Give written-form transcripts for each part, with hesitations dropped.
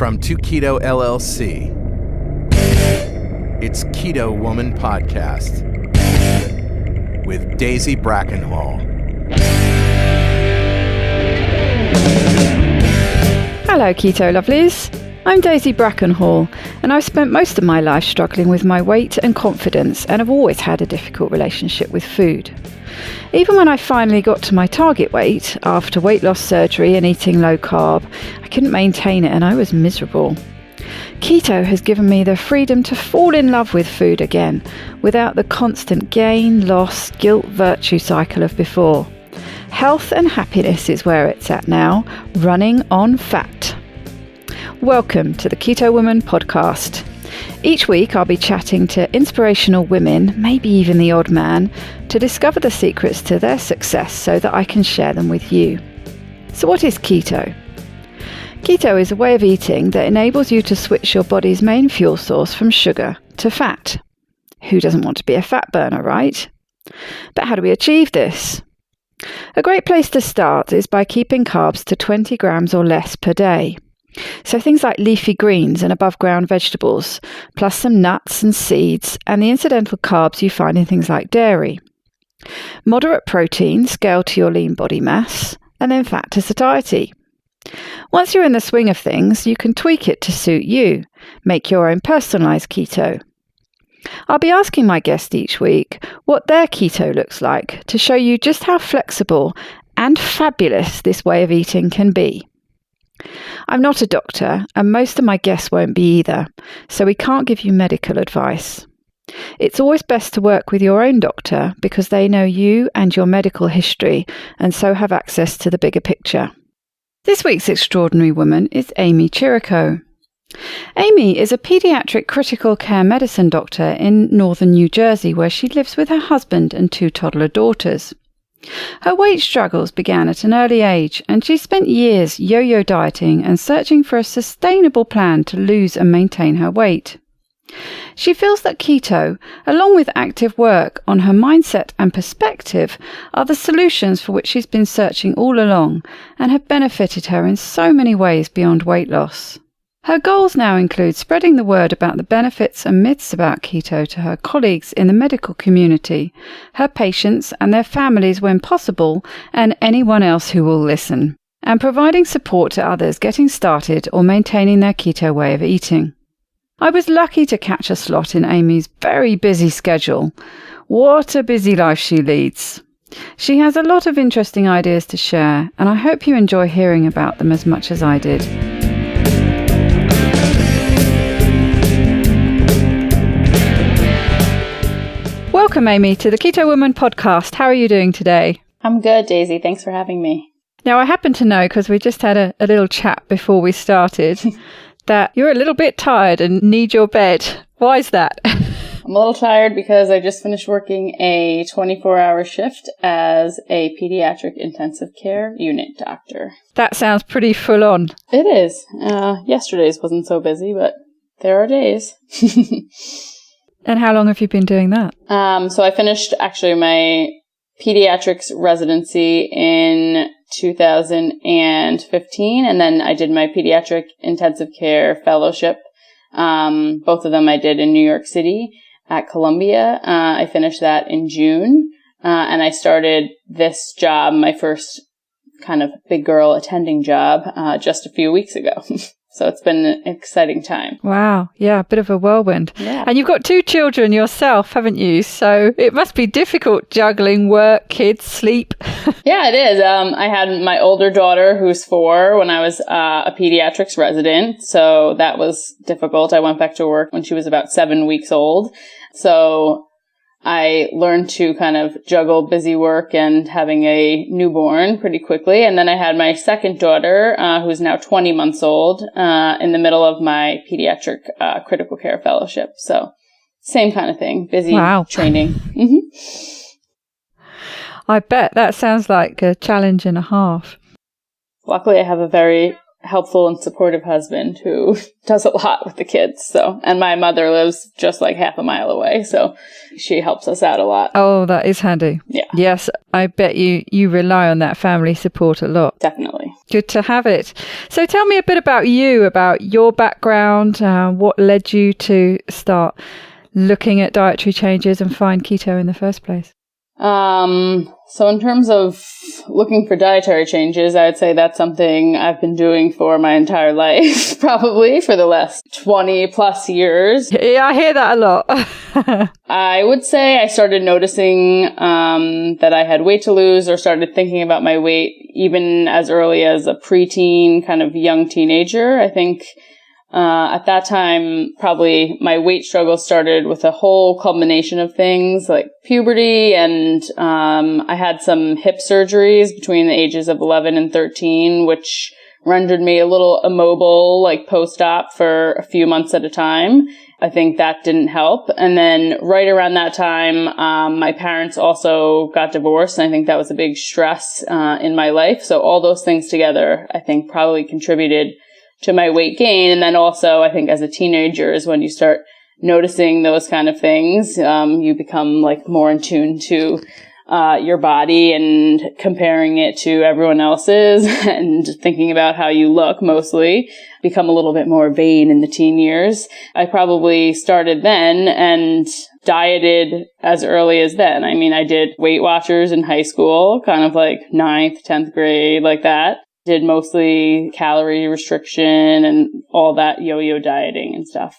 From To Keto LLC, it's Keto Woman Podcast with Daisy Brackenhall. Hello Keto Lovelies, I'm Daisy Brackenhall and I've spent most of my life struggling with my weight and confidence and have always had a difficult relationship with food. Even when I finally got to my target weight, after weight loss surgery and eating low carb, I couldn't maintain it and I was miserable. Keto has given me the freedom to fall in love with food again, without the constant gain, loss, guilt, virtue cycle of before. Health and happiness is where it's at now, running on fat. Welcome to the Keto Woman Podcast. Each week I'll be chatting to inspirational women, maybe even the odd man, to discover the secrets to their success so that I can share them with you. So what is keto? Keto is a way of eating that enables you to switch your body's main fuel source from sugar to fat. Who doesn't want to be a fat burner, right? But how do we achieve this? A great place to start is by keeping carbs to 20 grams or less per day. So things like leafy greens and above ground vegetables, plus some nuts and seeds and the incidental carbs you find in things like dairy. Moderate protein scaled to your lean body mass, and then fat to satiety. Once you're in the swing of things, you can tweak it to suit you, make your own personalised keto. I'll be asking my guest each week what their keto looks like to show you just how flexible and fabulous this way of eating can be. I'm not a doctor, and most of my guests won't be either, so we can't give you medical advice. It's always best to work with your own doctor because they know you and your medical history and so have access to the bigger picture. This week's extraordinary woman is Amy Chirico. Amy is a pediatric critical care medicine doctor in northern New Jersey where she lives with her husband and 2 toddler daughters. Her weight struggles began at an early age and she spent years yo-yo dieting and searching for a sustainable plan to lose and maintain her weight. She feels that keto, along with active work on her mindset and perspective, are the solutions for which she's been searching all along and have benefited her in so many ways beyond weight loss. Her goals now include spreading the word about the benefits and myths about keto to her colleagues in the medical community, her patients and their families when possible, and anyone else who will listen, and providing support to others getting started or maintaining their keto way of eating. I was lucky to catch a slot in Amy's very busy schedule. What a busy life she leads. She has a lot of interesting ideas to share, and I hope you enjoy hearing about them as much as I did. Welcome, Amy, to the Keto Woman Podcast. How are you doing today? I'm good, Daisy. Thanks for having me. Now, I happen to know, because we just had a little chat before we started, that you're a little bit tired and need your bed. Why is that? I'm a little tired because I just finished working a 24-hour shift as a pediatric intensive care unit doctor. That sounds pretty full on. It is. Yesterday's wasn't so busy, but there are days. And how long have you been doing that? So I finished actually my pediatrics residency in 2015, and then I did my pediatric intensive care fellowship. Both of them I did in New York City at Columbia. I finished that in June, and I started this job, my first kind of big girl attending job, just a few weeks ago. So it's been an exciting time. Wow. Yeah, a bit of a whirlwind. Yeah. And you've got 2 children yourself, haven't you? So it must be difficult juggling work, kids, sleep. Yeah, it is. I had my older daughter who's 4 when I was a pediatrics resident. So that was difficult. I went back to work when she was about 7 weeks old. So I learned to kind of juggle busy work and having a newborn pretty quickly. And then I had my second daughter, who's now 20 months old, in the middle of my pediatric critical care fellowship. So same kind of thing, busy training. Mm-hmm. I bet that sounds like a challenge and a half. Luckily, I have a very helpful and supportive husband who does a lot with the kids. So, and my mother lives just like half a mile away. So she helps us out a lot. Oh, that is handy. Yeah. Yes, I bet you rely on that family support a lot. Definitely. Good to have it. So tell me a bit about you, about your background, what led you to start looking at dietary changes and find keto in the first place? So in terms of looking for dietary changes, I would say that's something I've been doing for my entire life, probably for the last 20 plus years. Yeah, I hear that a lot. I would say I started noticing that I had weight to lose, or started thinking about my weight even as early as a preteen, kind of young teenager. I think at that time, probably my weight struggle started with a whole culmination of things like puberty, and I had some hip surgeries between the ages of 11 and 13, which rendered me a little immobile, like post-op for a few months at a time. I think that didn't help. And then right around that time, my parents also got divorced, and I think that was a big stress in my life. So all those things together, I think, probably contributed to my weight gain. And then also, I think as a teenager is when you start noticing those kind of things. You become like more in tune to your body and comparing it to everyone else's and thinking about how you look, mostly become a little bit more vain in the teen years. I probably started then and dieted as early as then. I mean, I did Weight Watchers in high school, kind of like 9th, 10th grade, like that. Did mostly calorie restriction and all that yo-yo dieting and stuff.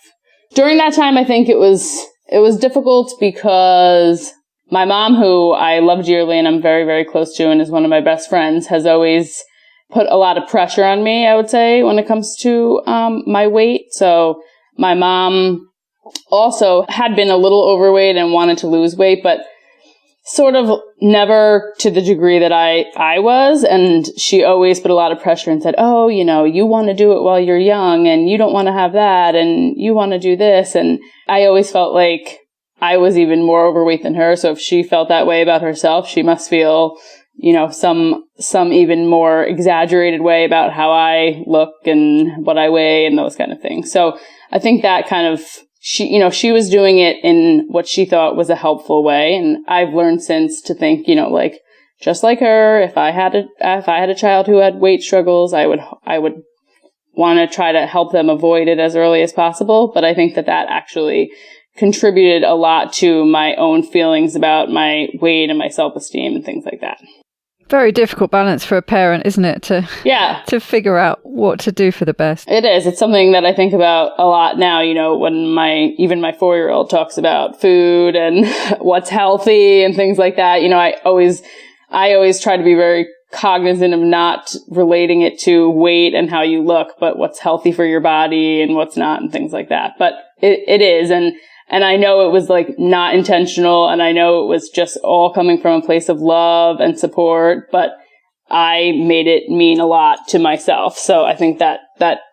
During that time, I think it was difficult because my mom, who I love dearly and I'm very, very close to and is one of my best friends, has always put a lot of pressure on me, I would say, when it comes to my weight. So my mom also had been a little overweight and wanted to lose weight, but sort of never to the degree that I was. And she always put a lot of pressure and said, oh, you know, you want to do it while you're young and you don't want to have that and you want to do this. And I always felt like I was even more overweight than her. So if she felt that way about herself, she must feel, you know, some even more exaggerated way about how I look and what I weigh and those kind of things. So I think that kind of, she was doing it in what she thought was a helpful way. And I've learned since to think, you know, like, just like her, if I had a child who had weight struggles, I would want to try to help them avoid it as early as possible. But I think that actually contributed a lot to my own feelings about my weight and my self-esteem and things like that. Very difficult balance for a parent, isn't it? To figure out what to do for the best. It is. It's something that I think about a lot now, you know, when my 4-year-old talks about food and what's healthy and things like that. You know, I always try to be very cognizant of not relating it to weight and how you look, but what's healthy for your body and what's not and things like that. But it is. And I know it was like not intentional, and I know it was just all coming from a place of love and support, but I made it mean a lot to myself. So I think that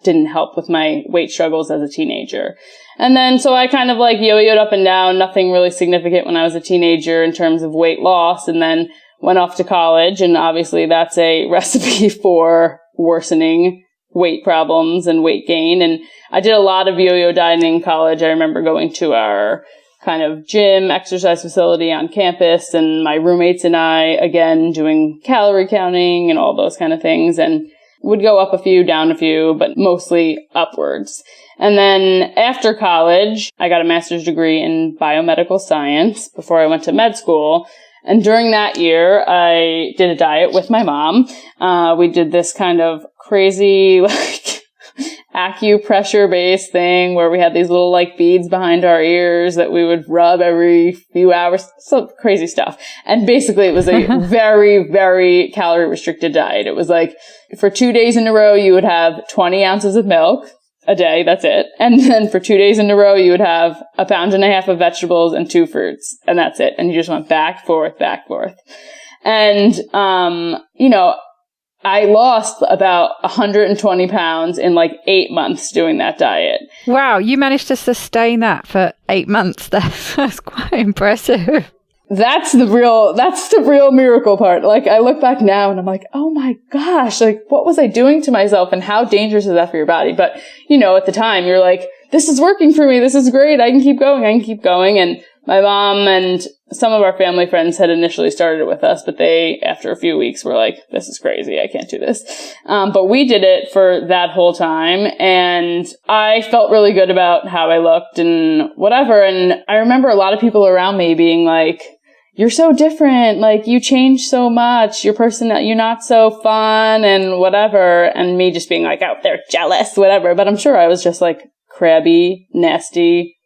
didn't help with my weight struggles as a teenager. And then, so I kind of like yo-yoed up and down, nothing really significant when I was a teenager in terms of weight loss, and then went off to college. And obviously that's a recipe for worsening weight problems and weight gain. And I did a lot of yo-yo dieting in college. I remember going to our kind of gym exercise facility on campus, and my roommates and I, again, doing calorie counting and all those kind of things, and would go up a few, down a few, but mostly upwards. And then after college, I got a master's degree in biomedical science before I went to med school. And during that year, I did a diet with my mom. We did this kind of crazy, like, acupressure-based thing where we had these little, like, beads behind our ears that we would rub every few hours. Some crazy stuff. And basically, it was a very, very calorie-restricted diet. It was like, for 2 days in a row, you would have 20 ounces of milk a day. That's it. And then for 2 days in a row, you would have 1.5 pounds of vegetables and 2 fruits. And that's it. And you just went back, forth. And, you know, I lost about 120 pounds in like 8 months doing that diet. Wow. You managed to sustain that for 8 months. That's quite impressive. That's the real miracle part. Like, I look back now and I'm like, oh my gosh, like, what was I doing to myself and how dangerous is that for your body? But, you know, at the time you're like, this is working for me. This is great. I can keep going. And my mom and some of our family friends had initially started it with us, but they, after a few weeks, were like, this is crazy. I can't do this. But we did it for that whole time. And I felt really good about how I looked and whatever. And I remember a lot of people around me being like, you're so different. Like, you changed so much. You're not so fun and whatever. And me just being like, oh, they're jealous, whatever. But I'm sure I was just like crabby, nasty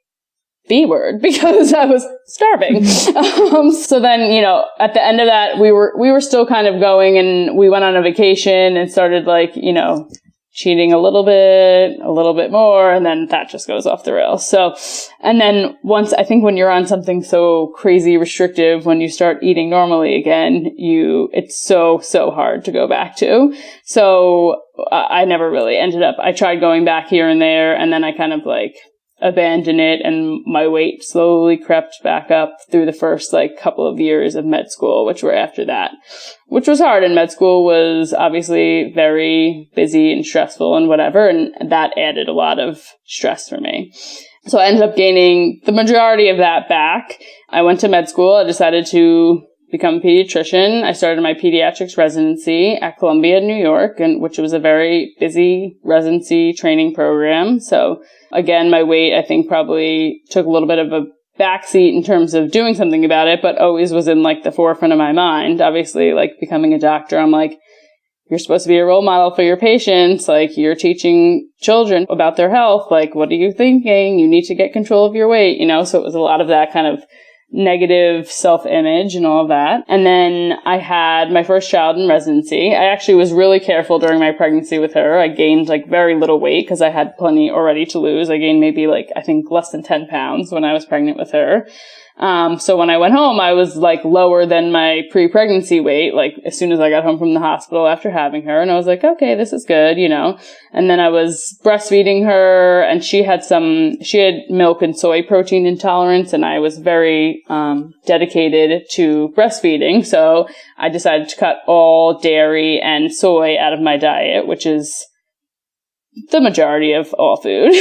B word because I was starving. So then, you know, at the end of that, we were still kind of going, and we went on a vacation and started like, you know, cheating a little bit more, and then that just goes off the rails. So, and then once, I think when you're on something so crazy restrictive, when you start eating normally again, it's so hard to go back to. So I never really ended up, I tried going back here and there, and then I kind of like abandoned it, and my weight slowly crept back up through the first like couple of years of med school, which were after that, which was hard. And med school was obviously very busy and stressful and whatever, and that added a lot of stress for me. So I ended up gaining the majority of that back. I went to med school. I decided to become a pediatrician. I started my pediatrics residency at Columbia, New York, which was a very busy residency training program. So again, my weight, I think, probably took a little bit of a backseat in terms of doing something about it, but always was in like the forefront of my mind. Obviously, like becoming a doctor, I'm like, you're supposed to be a role model for your patients. Like, you're teaching children about their health. Like, what are you thinking? You need to get control of your weight, you know? So it was a lot of that kind of negative self-image and all of that. And then I had my first child in residency. I actually was really careful during my pregnancy with her. I gained like very little weight because I had plenty already to lose. I gained maybe like, I think less than 10 pounds when I was pregnant with her. So when I went home, I was like lower than my pre-pregnancy weight, like as soon as I got home from the hospital after having her. And I was like, okay, this is good, you know. And then I was breastfeeding her, and she had milk and soy protein intolerance, and I was very dedicated to breastfeeding. So I decided to cut all dairy and soy out of my diet, which is the majority of all food.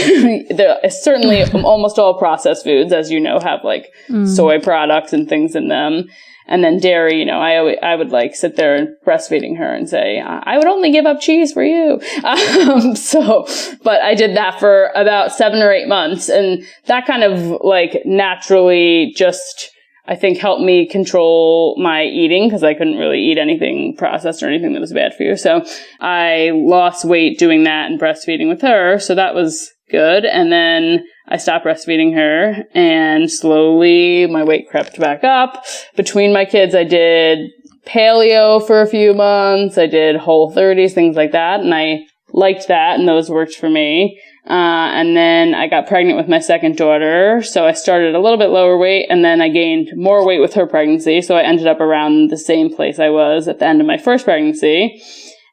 Certainly almost all processed foods, as you know, have like soy products and things in them. And then dairy, you know, I would like sit there and breastfeeding her and say, I would only give up cheese for you. But I did that for about 7 or 8 months. And that kind of like naturally just, I think, helped me control my eating because I couldn't really eat anything processed or anything that was bad for you. So I lost weight doing that and breastfeeding with her. So that was good. And then I stopped breastfeeding her, and slowly my weight crept back up. Between my kids, I did paleo for a few months. I did Whole30s, things like that. And I liked that, and those worked for me. And then I got pregnant with my second daughter. So I started a little bit lower weight, and then I gained more weight with her pregnancy. So I ended up around the same place I was at the end of my first pregnancy.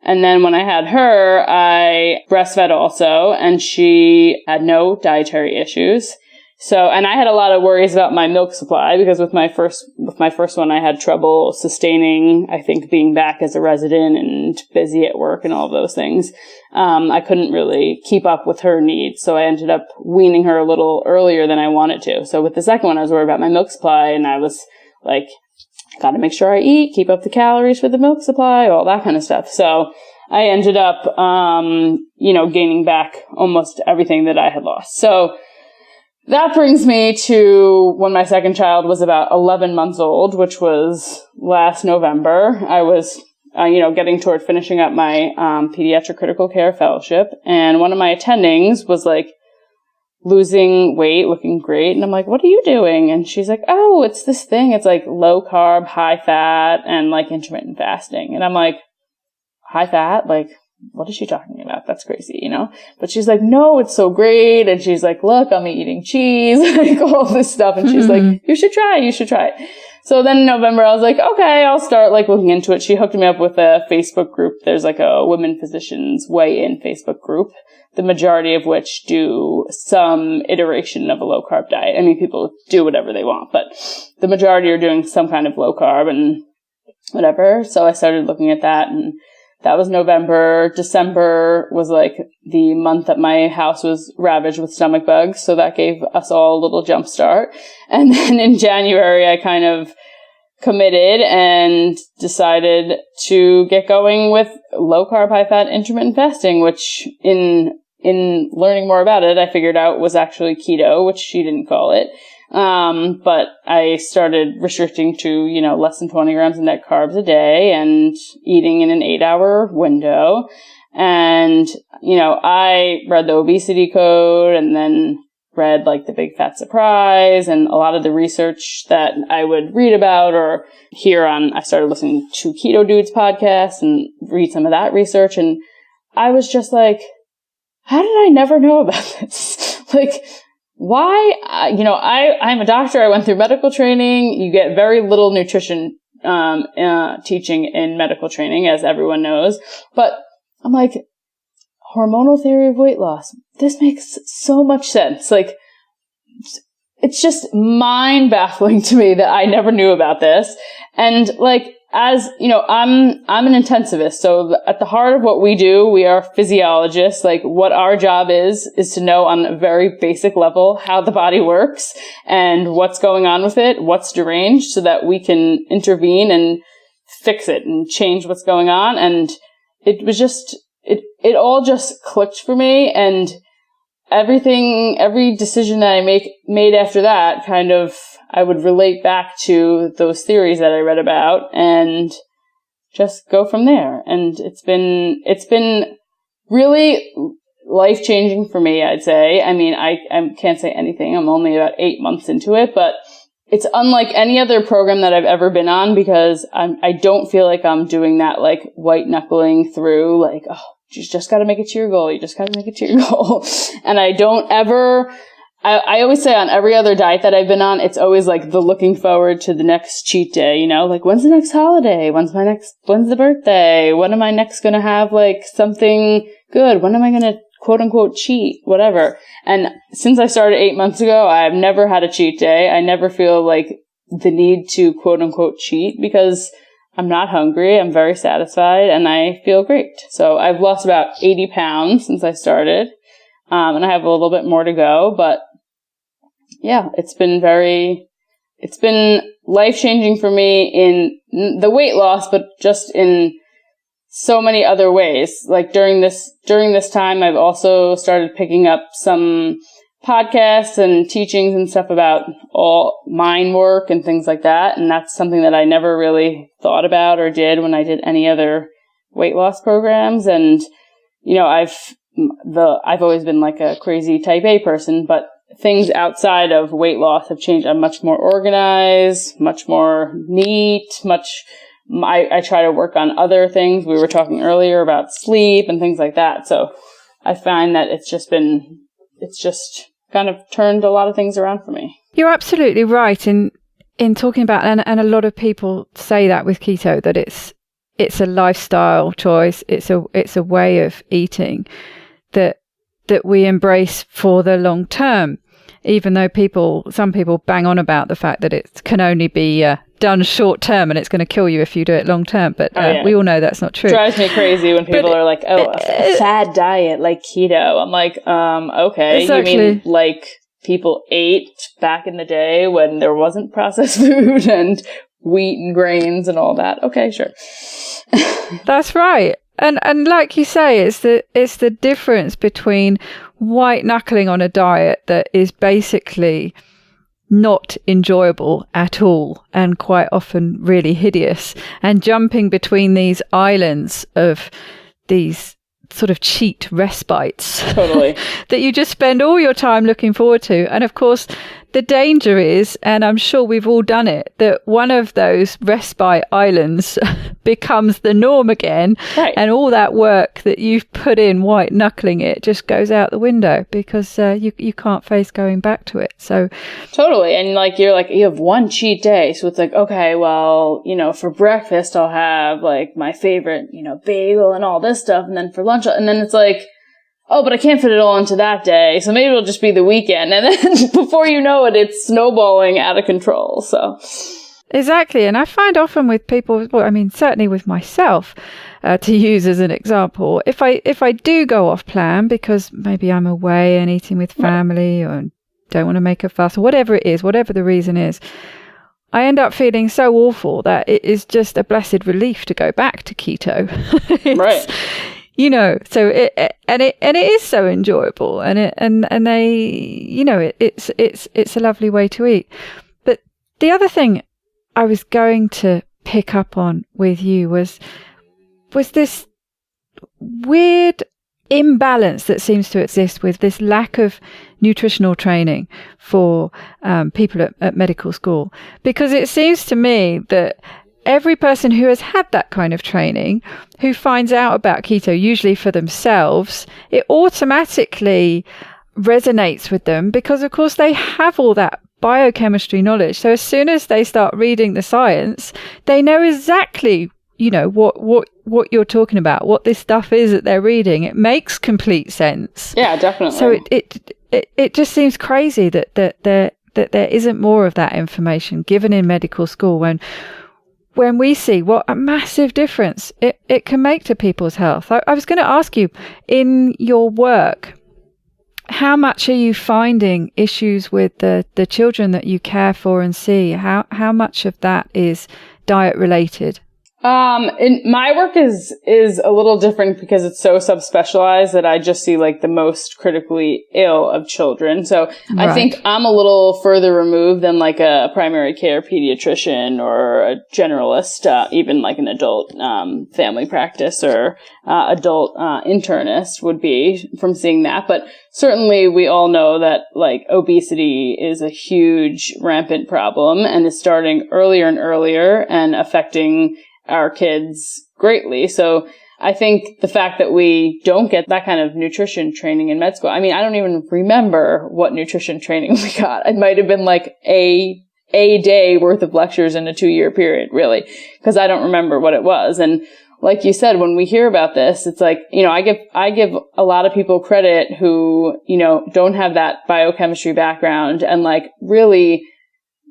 And then when I had her, I breastfed also, and she had no dietary issues. So, and I had a lot of worries about my milk supply because with my first one, I had trouble sustaining, I think, being back as a resident and busy at work and all of those things. I couldn't really keep up with her needs. So I ended up weaning her a little earlier than I wanted to. So with the second one, I was worried about my milk supply, and I was like, got to make sure I eat, keep up the calories for the milk supply, all that kind of stuff. So I ended up, gaining back almost everything that I had lost. So that brings me to when my second child was about 11 months old, which was last November. I was, getting toward finishing up my pediatric critical care fellowship. And one of my attendings was like losing weight, looking great. And I'm like, what are you doing? And she's like, oh, it's this thing. It's like low carb, high fat, and like intermittent fasting. And I'm like, high fat? Like, what is she talking about? That's crazy, you know? But she's like, no, it's so great. And she's like, look, I'm eating cheese, like all this stuff. And she's like, you should try it. So then in November, I was like, okay, I'll start like looking into it. She hooked me up with a Facebook group. There's like a Women Physicians Weigh In Facebook group, the majority of which do some iteration of a low carb diet. I mean, people do whatever they want, but the majority are doing some kind of low carb and whatever. So I started looking at that, and that was November. December was like the month that my house was ravaged with stomach bugs. So that gave us all a little jump start. And then in January, I kind of committed and decided to get going with low carb, high fat intermittent fasting, which in learning more about it, I figured out was actually keto, which she didn't call it. But I started restricting to, less than 20 grams of net carbs a day and eating in an 8-hour window. And, I read the obesity code and then read like the Big Fat Surprise and a lot of the research that I would read about or hear on. I started listening to Keto Dudes podcast and read some of that research. And I was just like, how did I never know about this? Like, why? I'm a doctor. I went through medical training. You get very little nutrition teaching in medical training, as everyone knows. But I'm like, hormonal theory of weight loss. This makes so much sense. Like, it's just mind-baffling to me that I never knew about this. And like, as I'm an intensivist. So at the heart of what we do, we are physiologists. Like, what our job is to know on a very basic level how the body works and what's going on with it, what's deranged, so that we can intervene and fix it and change what's going on. And it was just, it all just clicked for me, and every decision that I made after that kind of, I would relate back to those theories that I read about and just go from there. And it's been really life-changing for me, I'd say. I mean, I can't say anything. I'm only about 8 months into it, but it's unlike any other program that I've ever been on, because I don't feel like I'm doing that like white knuckling through like, oh, you just got to make it to your goal. You just got to make it to your goal. And I don't ever, I always say on every other diet that I've been on, it's always like the looking forward to the next cheat day, like when's the next holiday? When's the birthday? When am I next going to have like something good? When am I going to quote unquote cheat? Whatever. And since I started 8 months ago, I've never had a cheat day. I never feel like the need to quote unquote cheat, because I'm not hungry. I'm very satisfied and I feel great. So I've lost about 80 pounds since I started. And I have a little bit more to go, but yeah, it's been life-changing for me in the weight loss, but just in so many other ways. Like during this time, I've also started picking up some podcasts and teachings and stuff about all mind work and things like that. And that's something that I never really thought about or did when I did any other weight loss programs. And, I've always been like a crazy type A person, but things outside of weight loss have changed. I'm much more organized, much more neat, I try to work on other things. We were talking earlier about sleep and things like that. So I find that it's just kind of turned a lot of things around for me. You're absolutely right in talking about, and a lot of people say that with keto, that it's a lifestyle choice. It's a way of eating that we embrace for the long term, even though some people bang on about the fact that it can only be done short term and it's going to kill you if you do it long term. But we all know that's not true. It drives me crazy when people are like, oh, a fad diet like keto. I'm like, okay, exactly. You mean like people ate back in the day when there wasn't processed food and wheat and grains and all that? Okay, sure. That's right. And like you say, it's the difference between white knuckling on a diet that is basically not enjoyable at all and quite often really hideous, and jumping between these islands of these sort of cheat respites. Totally. That you just spend all your time looking forward to. And of course, the danger is, and I'm sure we've all done it, that one of those respite islands becomes the norm again. Right. And all that work that you've put in white knuckling it just goes out the window because you can't face going back to it. So totally. And you have one cheat day. So it's like, okay, well, for breakfast, I'll have like my favorite, bagel and all this stuff. And then for lunch, and then it's like, oh, but I can't fit it all into that day, so maybe it'll just be the weekend. And then before you know it, it's snowballing out of control. So Exactly. And I find often with people, well, I mean, certainly with myself, to use as an example, if I do go off plan because maybe I'm away and eating with family or don't want to make a fuss or whatever it is, whatever the reason is, I end up feeling so awful that it is just a blessed relief to go back to keto. Right. You know, so it is so enjoyable, and they, you know, it's a lovely way to eat. But the other thing I was going to pick up on with you was this weird imbalance that seems to exist with this lack of nutritional training for people at medical school, because it seems to me that every person who has had that kind of training, who finds out about keto, usually for themselves, it automatically resonates with them because, of course, they have all that biochemistry knowledge. So as soon as they start reading the science, they know exactly, you know, what you're talking about, what this stuff is that they're reading. It makes complete sense. Yeah, definitely. So it just seems crazy that there isn't more of that information given in medical school when we see what a massive difference it can make to people's health. I was going to ask you, in your work, how much are you finding issues with the children that you care for and see? How much of that is diet related? My work is a little different because it's so subspecialized that I just see like the most critically ill of children. So Right. I think I'm a little further removed than like a primary care pediatrician or a generalist, even like an adult, family practice or, adult, internist would be from seeing that. But certainly we all know that like obesity is a huge rampant problem and is starting earlier and earlier and affecting our kids greatly. So I think the fact that we don't get that kind of nutrition training in med school, I mean, I don't even remember what nutrition training we got. It might have been like a day worth of lectures in a 2-year period, really, because I don't remember what it was. And like you said, when we hear about this, it's like, you know, I give a lot of people credit who, you know, don't have that biochemistry background and like really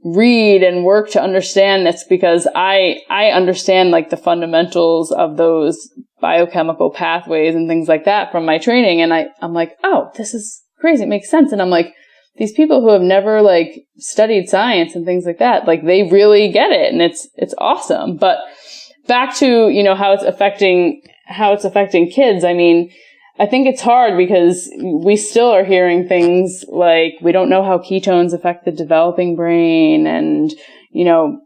read and work to understand this, because I understand like the fundamentals of those biochemical pathways and things like that from my training. And I'm like, oh, this is crazy. It makes sense. And I'm like, these people who have never like studied science and things like that, like they really get it. And it's awesome. But back to, you know, how it's affecting kids. I mean, I think it's hard because we still are hearing things like we don't know how ketones affect the developing brain, and, you know,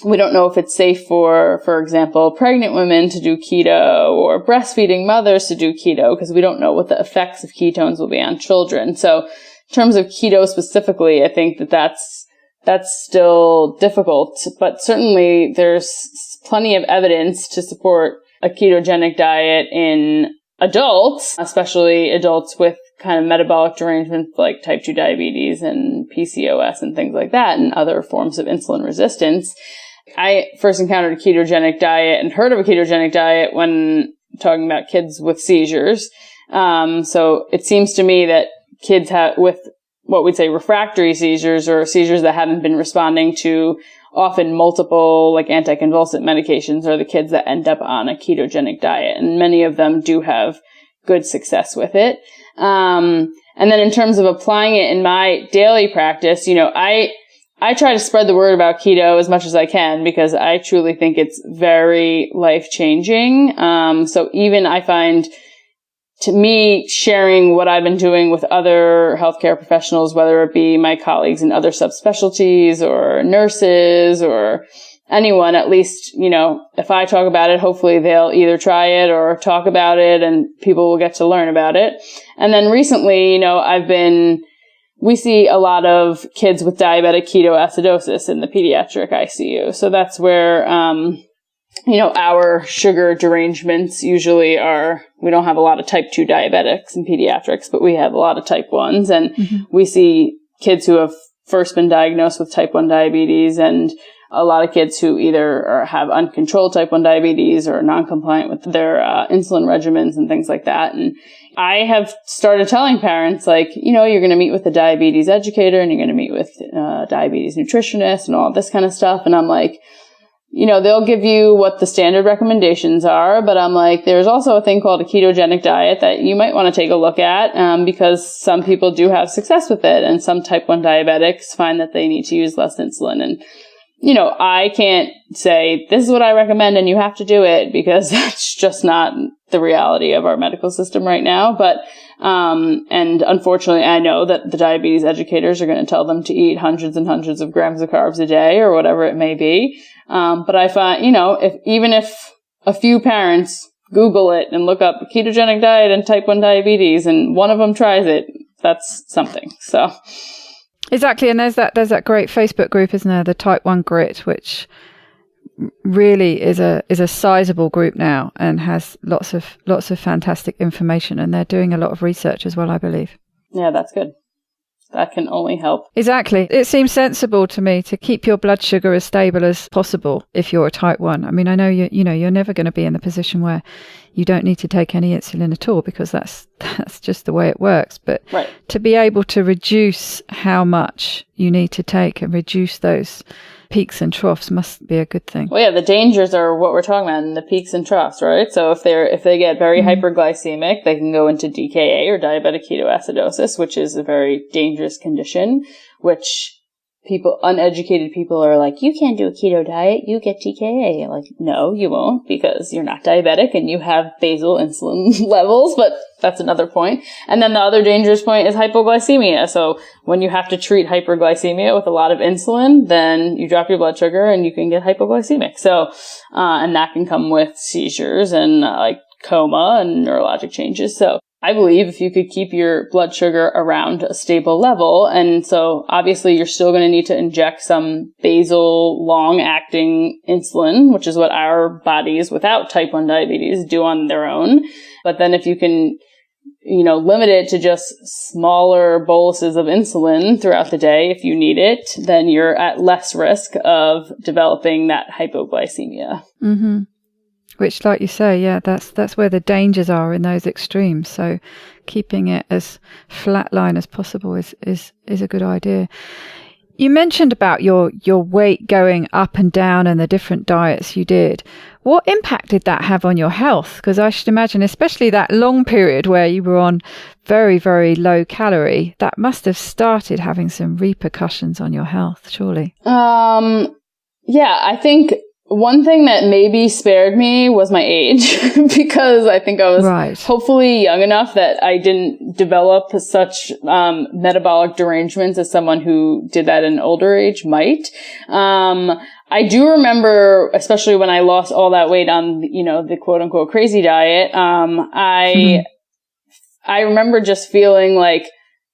we don't know if it's safe for example, pregnant women to do keto or breastfeeding mothers to do keto, because we don't know what the effects of ketones will be on children. So in terms of keto specifically, I think that's still difficult, but certainly there's plenty of evidence to support a ketogenic diet in adults, especially adults with kind of metabolic derangements like type 2 diabetes and PCOS and things like that, and other forms of insulin resistance. I first encountered a ketogenic diet and heard of a ketogenic diet when talking about kids with seizures. So it seems to me that kids with what we'd say refractory seizures, or seizures that haven't been responding to often multiple like anticonvulsant medications, are the kids that end up on a ketogenic diet. And many of them do have good success with it. And then in terms of applying it in my daily practice, you know, I try to spread the word about keto as much as I can, because I truly think it's very life-changing. So even I find, to me, sharing what I've been doing with other healthcare professionals, whether it be my colleagues in other subspecialties or nurses or anyone, at least, you know, if I talk about it, hopefully they'll either try it or talk about it and people will get to learn about it. And then recently, you know, we see a lot of kids with diabetic ketoacidosis in the pediatric ICU. So that's where, you know, our sugar derangements usually are, we don't have a lot of type 2 diabetics in pediatrics, but we have a lot of type 1s. And we see kids who have first been diagnosed with type 1 diabetes, and a lot of kids who either have uncontrolled type 1 diabetes or non-compliant with their insulin regimens and things like that. And, I have started telling parents, like, you're going to meet with a diabetes educator and you're going to meet with a diabetes nutritionist and all this kind of stuff. And I'm like, they'll give you what the standard recommendations are, but I'm like, there's also a thing called a ketogenic diet that you might want to take a look at, because some people do have success with it, and some type 1 diabetics find that they need to use less insulin. And, I can't say, this is what I recommend and you have to do it, because that's just not the reality of our medical system right now. But, and unfortunately, I know that the diabetes educators are going to tell them to eat hundreds and hundreds of grams of carbs a day or whatever it may be. But I find, if a few parents Google it and look up ketogenic diet and type 1 diabetes and one of them tries it, that's something. So. Exactly. And there's that great Facebook group, isn't there? The Type 1 Grit, which really is a sizable group now and has lots of fantastic information, and they're doing a lot of research as well, I believe. Yeah, that's good. That can only help. Exactly. It seems sensible to me to keep your blood sugar as stable as possible if you're a type 1. I mean, I know you're never going to be in the position where you don't need to take any insulin at all, because that's just the way it works. But right. To be able to reduce how much you need to take and reduce those peaks and troughs must be a good thing. Well, yeah, the dangers are what we're talking about in the peaks and troughs, right? So if they get very hyperglycemic, they can go into DKA or diabetic ketoacidosis, which is a very dangerous condition, which uneducated people are like, you can't do a keto diet, you get DKA. Like, no, you won't, because you're not diabetic and you have basal insulin levels, but that's another point. And then the other dangerous point is hypoglycemia. So when you have to treat hyperglycemia with a lot of insulin, then you drop your blood sugar and you can get hypoglycemic. So, and that can come with seizures and like coma and neurologic changes. So I believe if you could keep your blood sugar around a stable level, and so obviously you're still going to need to inject some basal long-acting insulin, which is what our bodies without type 1 diabetes do on their own. But then if you can, limit it to just smaller boluses of insulin throughout the day if you need it, then you're at less risk of developing that hypoglycemia. Mm-hmm. Which, like you say, yeah, that's where the dangers are in those extremes. So keeping it as flatline as possible is a good idea. You mentioned about your weight going up and down and the different diets you did. What impact did that have on your health? Because I should imagine, especially that long period where you were on very, very low calorie, that must have started having some repercussions on your health, surely. Yeah, I think one thing that maybe spared me was my age, because I think I was hopefully young enough that I didn't develop such metabolic derangements as someone who did that at an older age might. I do remember, especially when I lost all that weight on, the quote unquote crazy diet, I remember just feeling like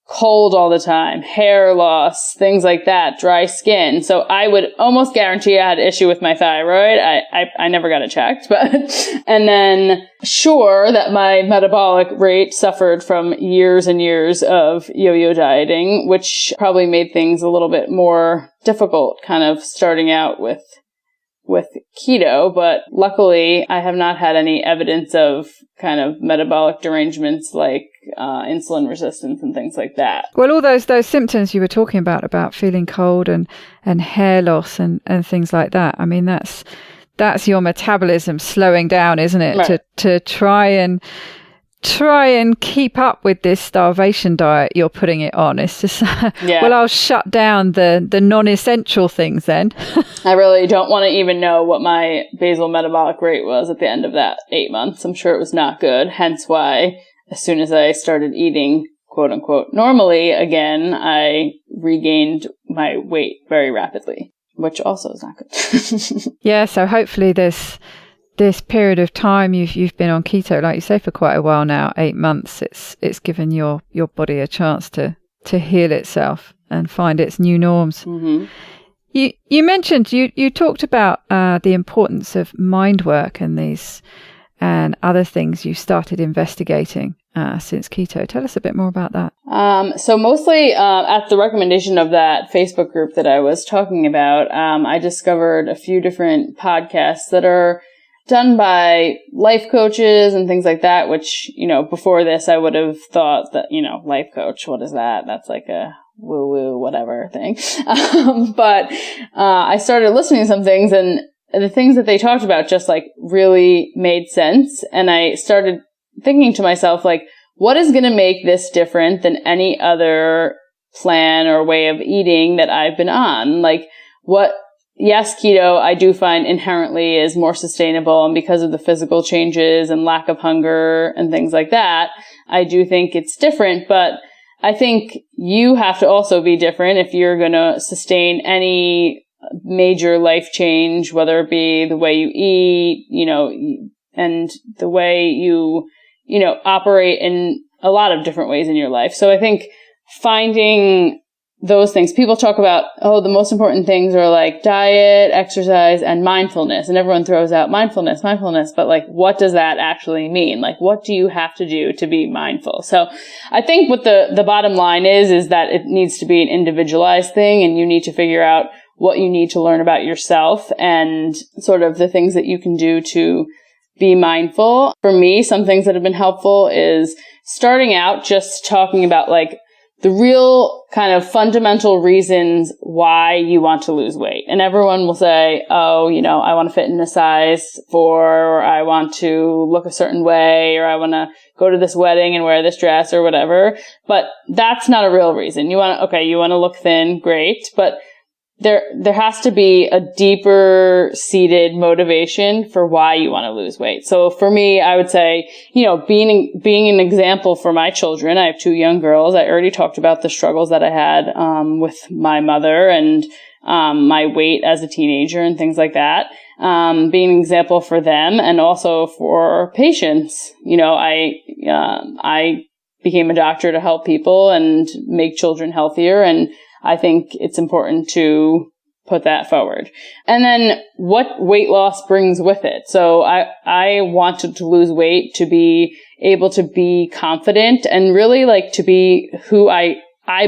cold all the time, hair loss, things like that, dry skin. So I would almost guarantee I had an issue with my thyroid. I never got it checked, but, and then sure that my metabolic rate suffered from years and years of yo-yo dieting, which probably made things a little bit more difficult kind of starting out with keto, but luckily I have not had any evidence of kind of metabolic derangements like insulin resistance and things like that. Well, all those symptoms you were talking about feeling cold and hair loss and things like that. I mean, that's your metabolism slowing down, isn't it? Right. To try and keep up with this starvation diet you're putting it on. It's just, well, I'll shut down the non-essential things then. I really don't want to even know what my basal metabolic rate was at the end of that 8 months. I'm sure it was not good. Hence why, as soon as I started eating, quote unquote, normally again, I regained my weight very rapidly, which also is not good. Yeah. So hopefully this period of time you've been on keto, like you say, for quite a while now, 8 months, it's given your body a chance to heal itself and find its new norms. Mm-hmm. You mentioned you talked about the importance of mind work and other things you started investigating since keto. Tell us a bit more about that. So mostly at the recommendation of that Facebook group that I was talking about, I discovered a few different podcasts that are done by life coaches and things like that, which, before this, I would have thought that, life coach, what is that? That's like a woo-woo, whatever thing. But I started listening to some things, and the things that they talked about just like really made sense. And I started thinking to myself, like, what is going to make this different than any other plan or way of eating that I've been on? Like, yes, keto, I do find inherently is more sustainable, and because of the physical changes and lack of hunger and things like that, I do think it's different. But I think you have to also be different if you're going to sustain any major life change, whether it be the way you eat, and the way you, operate in a lot of different ways in your life. So I think finding those things, people talk about, the most important things are like diet, exercise, and mindfulness. And everyone throws out mindfulness, but like, what does that actually mean? Like, what do you have to do to be mindful? So I think what the bottom line is that it needs to be an individualized thing, and you need to figure out what you need to learn about yourself and sort of the things that you can do to be mindful. For me, some things that have been helpful is starting out just talking about like the real kind of fundamental reasons why you want to lose weight. And everyone will say, I want to fit in a size 4, or I want to look a certain way, or I want to go to this wedding and wear this dress or whatever. But that's not a real reason. You want to look thin, great. But there has to be a deeper seated motivation for why you want to lose weight. So for me, I would say, being an example for my children. I have 2 young girls. I already talked about the struggles that I had with my mother and my weight as a teenager and things like that. Being an example for them and also for patients. I became a doctor to help people and make children healthier, and I think it's important to put that forward. And then what weight loss brings with it. So I wanted to lose weight to be able to be confident and really like to be who I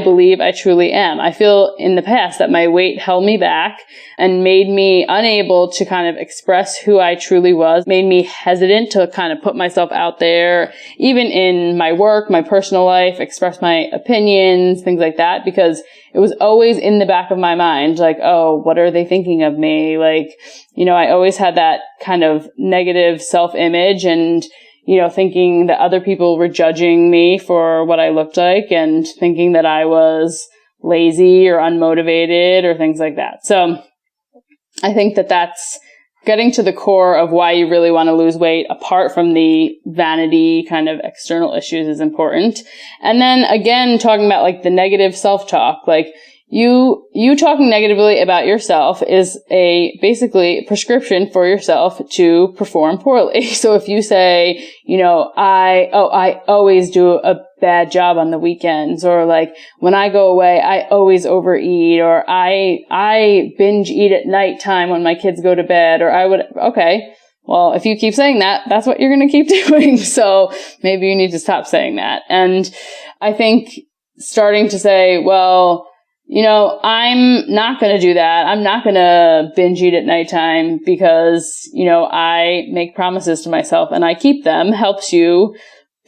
believe I truly am. I feel in the past that my weight held me back and made me unable to kind of express who I truly was, made me hesitant to kind of put myself out there, even in my work, my personal life, express my opinions, things like that, because it was always in the back of my mind, like, what are they thinking of me? Like, I always had that kind of negative self-image and thinking that other people were judging me for what I looked like and thinking that I was lazy or unmotivated or things like that. So I think that that's getting to the core of why you really want to lose weight, apart from the vanity kind of external issues, is important. And then again, talking about like the negative self-talk, like you talking negatively about yourself is basically a prescription for yourself to perform poorly. So if you say, I always do a bad job on the weekends, or like when I go away, I always overeat, or I binge eat at nighttime when my kids go to bed, or well, if you keep saying that, that's what you're going to keep doing. So maybe you need to stop saying that. And I think starting to say, well, I'm not going to do that. I'm not going to binge eat at nighttime because, I make promises to myself and I keep them, helps you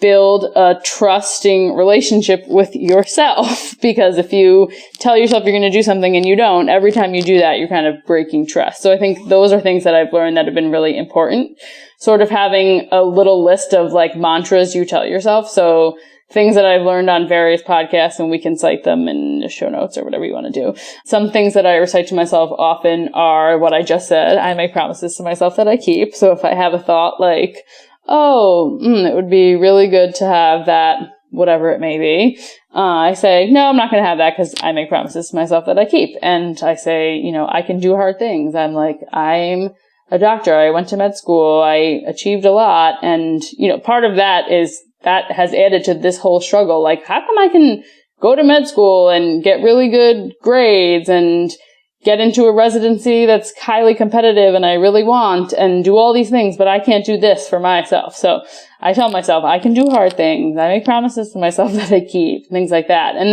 build a trusting relationship with yourself. Because if you tell yourself you're going to do something and you don't, every time you do that, you're kind of breaking trust. So I think those are things that I've learned that have been really important. Sort of having a little list of like mantras you tell yourself. So things that I've learned on various podcasts, and we can cite them in the show notes or whatever you want to do. Some things that I recite to myself often are what I just said. I make promises to myself that I keep. So if I have a thought like, it would be really good to have that, whatever it may be, I say, no, I'm not going to have that because I make promises to myself that I keep. And I say, I can do hard things. I'm a doctor. I went to med school. I achieved a lot. And, part of that has added to this whole struggle. Like, how come I can go to med school and get really good grades and get into a residency that's highly competitive and I really want and do all these things, but I can't do this for myself? So I tell myself I can do hard things. I make promises to myself that I keep, things like that. And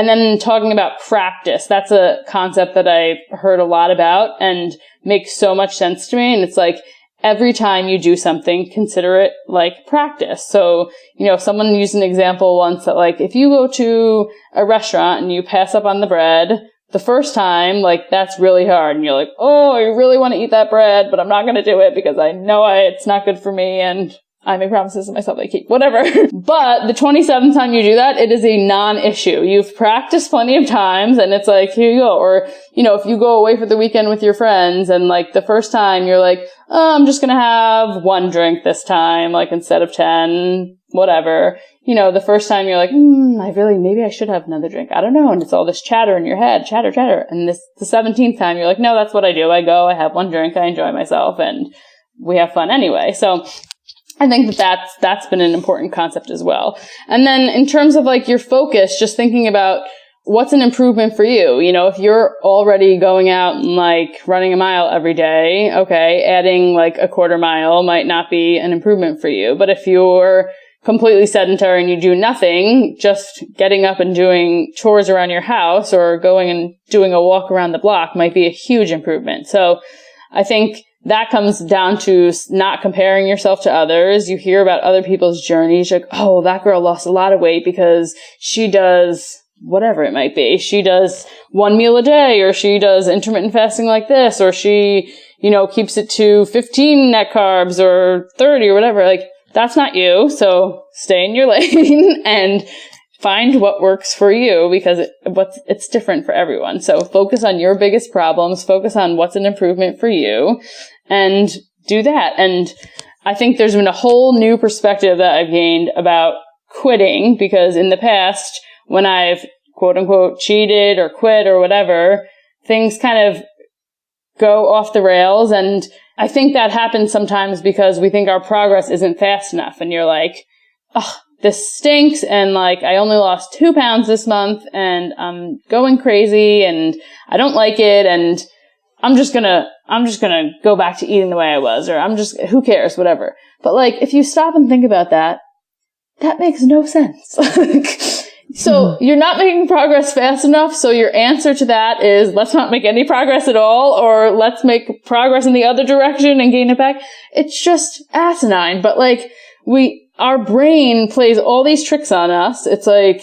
then talking about practice, that's a concept that I've heard a lot about and makes so much sense to me. And it's like, every time you do something, consider it like practice. So, someone used an example once that like, if you go to a restaurant and you pass up on the bread, the first time, like, that's really hard. And you're like, oh, I really want to eat that bread, but I'm not going to do it because I know it's not good for me. And I make promises to myself I keep, whatever. But the 27th time you do that, it is a non-issue. You've practiced plenty of times and it's like, here you go. Or, if you go away for the weekend with your friends and like the first time you're like, oh, I'm just going to have one drink this time, like instead of 10, whatever. The first time you're like, maybe I should have another drink. I don't know. And it's all this chatter in your head, chatter. And the 17th time you're like, no, that's what I do. I go, I have one drink, I enjoy myself and we have fun anyway. So I think that's been an important concept as well. And then in terms of like your focus, just thinking about what's an improvement for you. If you're already going out and like running a mile every day, okay, adding like a quarter mile might not be an improvement for you. But if you're completely sedentary and you do nothing, just getting up and doing chores around your house or going and doing a walk around the block might be a huge improvement. So I think that comes down to not comparing yourself to others. You hear about other people's journeys. You're like, oh, that girl lost a lot of weight because she does whatever it might be. She does one meal a day, or she does intermittent fasting like this, or she, keeps it to 15 net carbs or 30 or whatever. Like, that's not you. So stay in your lane and find what works for you because it's different for everyone. So focus on your biggest problems, focus on what's an improvement for you and do that. And I think there's been a whole new perspective that I've gained about quitting because in the past, when I've quote unquote cheated or quit or whatever, things kind of go off the rails. And I think that happens sometimes because we think our progress isn't fast enough. And you're like, oh, this stinks. And like, I only lost 2 pounds this month and I'm going crazy and I don't like it. And I'm just gonna go back to eating the way I was, or who cares, whatever. But like, if you stop and think about that, that makes no sense. So you're not making progress fast enough. So your answer to that is let's not make any progress at all, or let's make progress in the other direction and gain it back. It's just asinine. But like our brain plays all these tricks on us. It's like,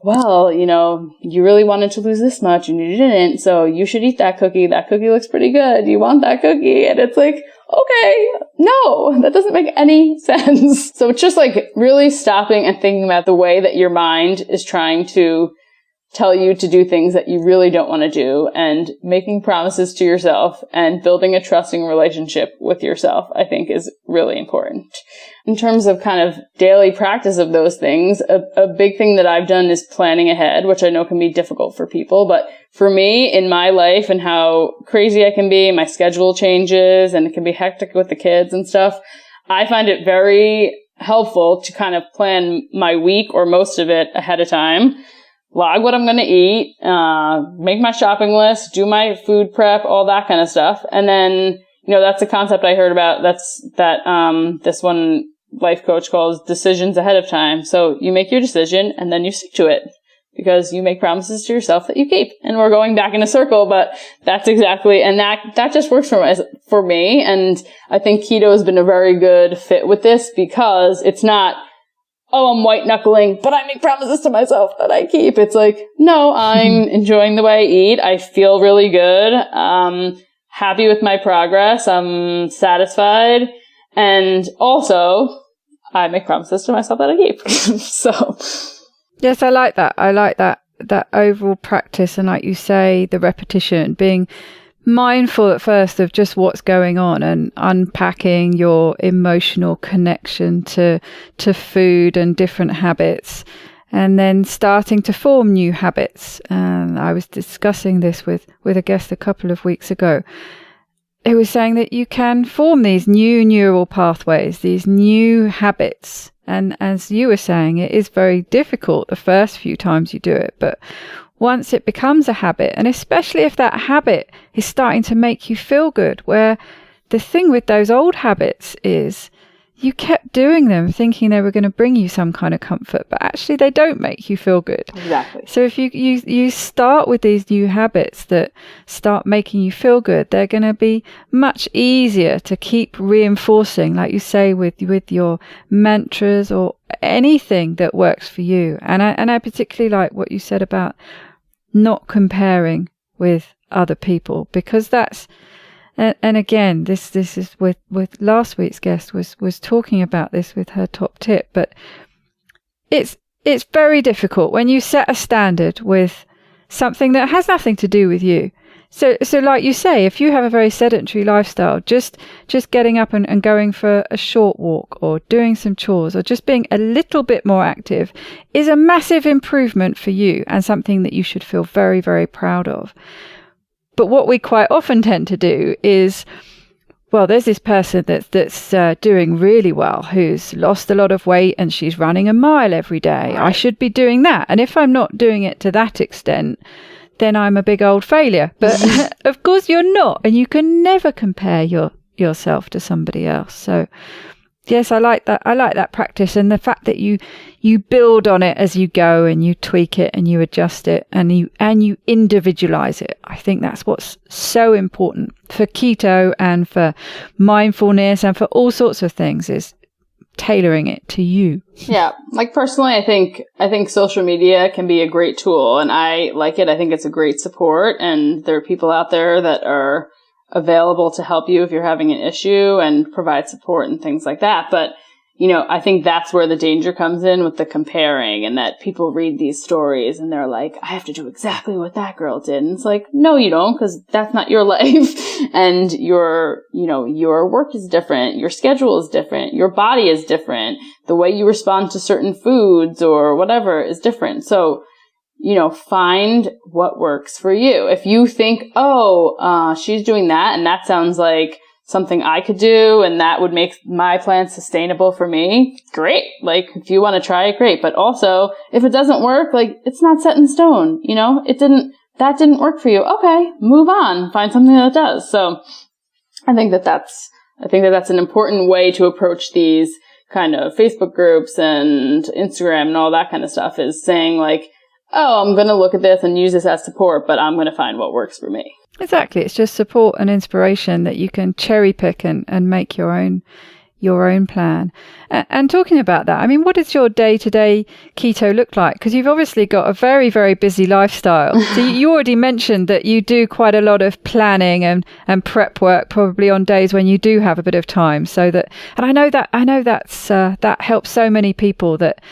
well, you really wanted to lose this much and you didn't. So you should eat that cookie. That cookie looks pretty good. You want that cookie? And it's like, okay, no, that doesn't make any sense. So it's just like really stopping and thinking about the way that your mind is trying to tell you to do things that you really don't want to do, and making promises to yourself and building a trusting relationship with yourself, I think is really important. In terms of kind of daily practice of those things, a big thing that I've done is planning ahead, which I know can be difficult for people. But for me, in my life and how crazy I can be, my schedule changes and it can be hectic with the kids and stuff, I find it very helpful to kind of plan my week or most of it ahead of time. Log what I'm going to eat, make my shopping list, do my food prep, all that kind of stuff. And then, that's a concept I heard about. This one life coach calls decisions ahead of time. So you make your decision and then you stick to it because you make promises to yourself that you keep. And we're going back in a circle, but that's exactly, and that just works for me. And I think keto has been a very good fit with this because it's not, oh, I'm white knuckling, but I make promises to myself that I keep. It's like, no, I'm enjoying the way I eat. I feel really good. Happy with my progress. I'm satisfied. And also, I make promises to myself that I keep. So. Yes, I like that. I like that overall practice. And like you say, the repetition, being mindful at first of just what's going on and unpacking your emotional connection to food and different habits, and then starting to form new habits. And I was discussing this with a guest a couple of weeks ago. It was saying that you can form these new neural pathways, these new habits. And as you were saying, it is very difficult the first few times you do it, but once it becomes a habit, and especially if that habit is starting to make you feel good, where the thing with those old habits is you kept doing them thinking they were going to bring you some kind of comfort, but actually they don't make you feel good. Exactly. So if you start with these new habits that start making you feel good, they're going to be much easier to keep reinforcing, like you say, with your mantras or anything that works for you. And I particularly like what you said about not comparing with other people, because that's, and again, this is with last week's guest was talking about this with her top tip, but it's very difficult when you set a standard with something that has nothing to do with you. So like you say, if you have a very sedentary lifestyle, just getting up and going for a short walk or doing some chores or just being a little bit more active is a massive improvement for you and something that you should feel very, very proud of. But what we quite often tend to do is, well, there's this person that's doing really well, who's lost a lot of weight and she's running a mile every day. Right. I should be doing that. And if I'm not doing it to that extent, then I'm a big old failure. But of course you're not. And you can never compare yourself to somebody else. So yes, I like that. I like that practice, and the fact that you build on it as you go, and you tweak it and you adjust it and you individualize it. I think that's what's so important for keto and for mindfulness and for all sorts of things, is tailoring it to you. Yeah. Like personally, I think social media can be a great tool, and I like it. I think it's a great support, and there are people out there that are available to help you if you're having an issue and provide support and things like that. But, I think that's where the danger comes in with the comparing, and that people read these stories and they're like, I have to do exactly what that girl did. And it's like, no, you don't, because that's not your life. And your work is different. Your schedule is different. Your body is different. The way you respond to certain foods or whatever is different. So, find what works for you. If you think, she's doing that and that sounds like something I could do and that would make my plan sustainable for me, great. Like, if you want to try it, great. But also, if it doesn't work, like, it's not set in stone, that didn't work for you. Okay, move on. Find something that does. So I think that's an important way to approach these kind of Facebook groups and Instagram and all that kind of stuff, is saying like, I'm going to look at this and use this as support, but I'm going to find what works for me. Exactly. It's just support and inspiration that you can cherry pick and make your own plan. And talking about that, I mean, what does your day-to-day keto look like? Because you've obviously got a very, very busy lifestyle. So you already mentioned that you do quite a lot of planning and prep work, probably on days when you do have a bit of time. So that, and I know that helps so many people, that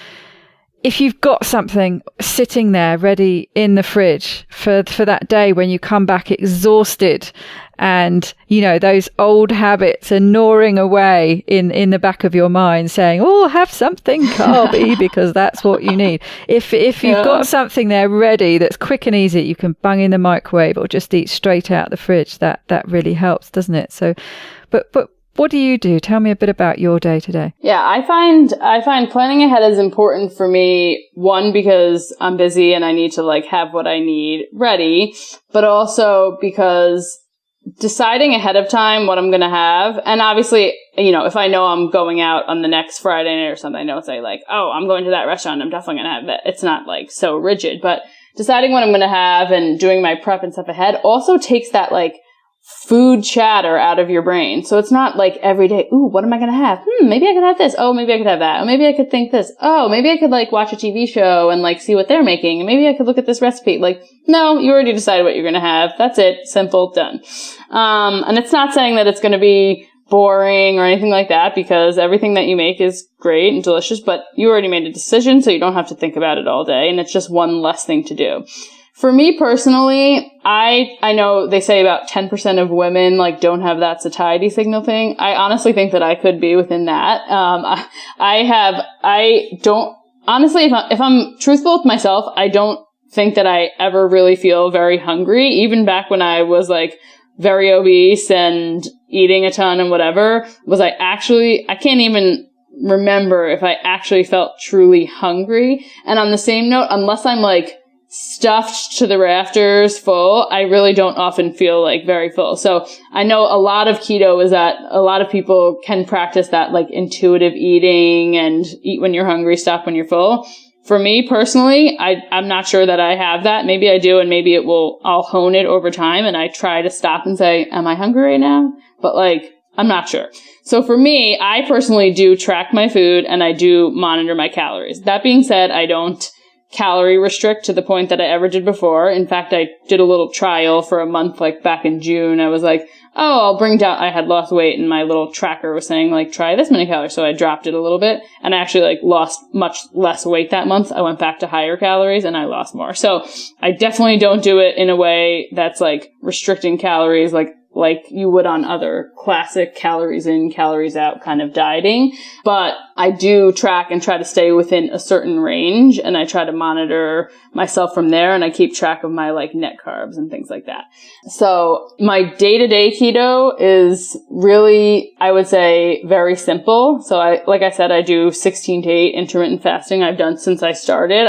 if you've got something sitting there ready in the fridge for that day when you come back exhausted, and those old habits are gnawing away in the back of your mind saying, have something carby because that's what you need. If you've got something there ready that's quick and easy, you can bung in the microwave or just eat straight out the fridge. That really helps, doesn't it? So, but what do you do? Tell me a bit about your day to day. Yeah, I find planning ahead is important for me. One, because I'm busy and I need to have what I need ready, but also because deciding ahead of time what I'm going to have. And obviously, if I know I'm going out on the next Friday night or something, I know it's I'm going to that restaurant, I'm definitely going to have that. It's not so rigid, but deciding what I'm going to have and doing my prep and stuff ahead also takes that food chatter out of your brain. So it's not every day, what am I going to have? Maybe I could have this. Oh, maybe I could have that. Oh, maybe I could think this. Oh, maybe I could watch a TV show and see what they're making. And maybe I could look at this recipe. No, you already decided what you're going to have. That's it. Simple. Done. And it's not saying that it's going to be boring or anything like that, because everything that you make is great and delicious, but you already made a decision, so you don't have to think about it all day. And it's just one less thing to do. For me personally, I know they say about 10% of women don't have that satiety signal thing. I honestly think that I could be within that. If I'm truthful with myself, I don't think that I ever really feel very hungry. Even back when I was very obese and eating a ton and whatever, I can't even remember if I actually felt truly hungry. And on the same note, unless I'm stuffed to the rafters full, I really don't often feel like very full. So I know a lot of keto is that a lot of people can practice that like intuitive eating and eat when you're hungry, stop when you're full. For me personally, I'm not sure that I have that. Maybe I do, and maybe I'll hone it over time, and I try to stop and say, am I hungry right now? But like, I'm not sure. So for me, I personally do track my food and I do monitor my calories. That being said, I don't calorie restrict to the point that I ever did before. In fact, I did a little trial for a month, like back in June. I was like, oh, I'll bring down, I had lost weight and my little tracker was saying like, try this many calories. So I dropped it a little bit and I actually like lost much less weight that month. I went back to higher calories and I lost more. So I definitely don't do it in a way that's like restricting calories, like you would on other classic calories in, calories out kind of dieting. But I do track and try to stay within a certain range, and I try to monitor myself from there, and I keep track of my like net carbs and things like that. So my day-to-day keto is really, I would say, very simple. So like I said, I do 16 to 8 intermittent fasting. I've done since I started.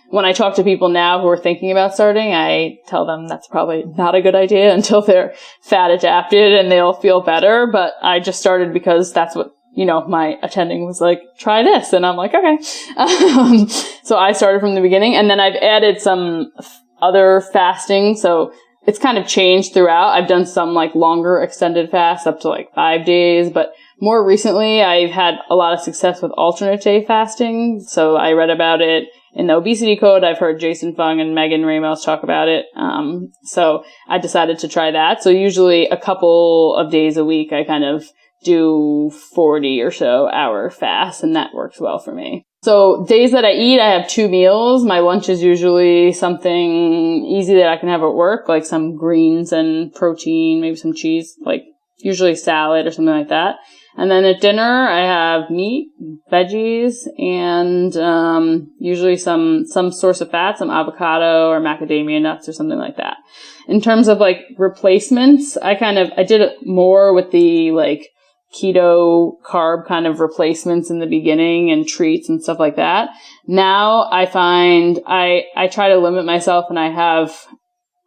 When I talk to people now who are thinking about starting, I tell them that's probably not a good idea until they're fat adapted and they'll feel better. But I just started because that's what, my attending was like, try this. And I'm like, okay. So I started from the beginning, and then I've added some other fasting. So it's kind of changed throughout. I've done some like longer extended fasts up to like 5 days, but more recently I've had a lot of success with alternate day fasting. So I read about it in the Obesity Code. I've heard Jason Fung and Megan Ramos talk about it. So I decided to try that. So usually a couple of days a week, I kind of do 40 or so hour fast, and that works well for me. So days that I eat, I have 2 meals. My lunch is usually something easy that I can have at work, like some greens and protein, maybe some cheese, like usually salad or something like that. And then at dinner, I have meat, veggies, and usually some source of fat, some avocado or macadamia nuts or something like that. In terms of like replacements, I did it more with the like keto carb kind of replacements in the beginning and treats and stuff like that. Now I find I try to limit myself, and I have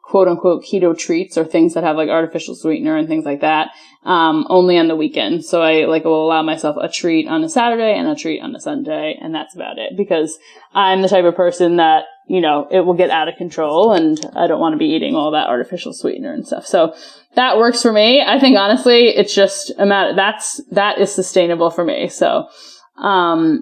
quote unquote keto treats or things that have like artificial sweetener and things like that, only on the weekend. So I will allow myself a treat on a Saturday and a treat on a Sunday, and that's about it, because I'm the type of person that, it will get out of control, and I don't want to be eating all that artificial sweetener and stuff. So that works for me. I think honestly, it's just a matter, that is sustainable for me. So,